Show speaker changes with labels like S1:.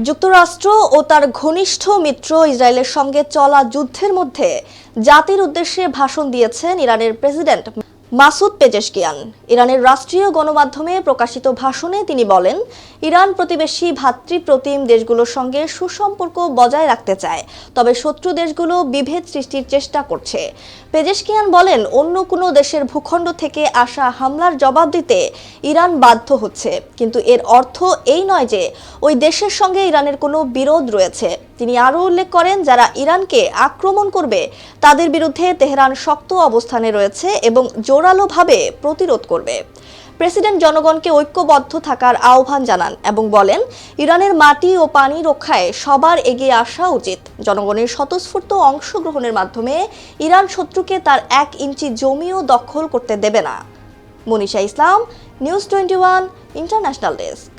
S1: যুক্তরাষ্ট্র ও তার ঘনিষ্ঠ মিত্র ইসরায়েলের সঙ্গে চলা যুদ্ধের মধ্যে জাতির উদ্দেশ্যে ভাষণ দিয়েছেন ইরানের প্রেসিডেন্ট মাসুদ পেজেশকিয়ান। ইরানের রাষ্ট্রীয় গণমাধ্যমে প্রকাশিত ভাষণে তিনি বলেন, ইরান প্রতিবেশী ভাতৃপ্রতিম দেশগুলোর সঙ্গে সুসম্পর্ক বজায় রাখতে চায়, তবে শত্রু দেশগুলো বিভেদ সৃষ্টির চেষ্টা করছে। পেজেশকিয়ান বলেন, অন্য কোনো দেশের ভূখণ্ড থেকে আসা হামলার জবাব দিতে ইরান বাধ্য হচ্ছে, কিন্তু এর অর্থ এই নয় যে ওই দেশের সঙ্গে ইরানের কোনো বিরোধ রয়েছে। তিনি আরও উল্লেখ করেন, যারা ইরানকে আক্রমণ করবে তাদের বিরুদ্ধে তেহরান শক্ত অবস্থানে রয়েছে এবং জোরালোভাবে প্রতিরোধ করবে। প্রেসিডেন্ট জনগণকে ঐক্যবদ্ধ থাকার আহ্বান জানান এবং বলেন, ইরানের মাটি ও পানি রক্ষায় সবার এগিয়ে আসা উচিত। জনগণের স্বতঃস্ফূর্ত অংশগ্রহণের মাধ্যমে ইরান শত্রুকে তার 1 ইঞ্চি জমিও দখল করতে দেবে না। মনীষা ইসলাম, নিউজ 21 ইন্টারন্যাশনাল ডেস্ক।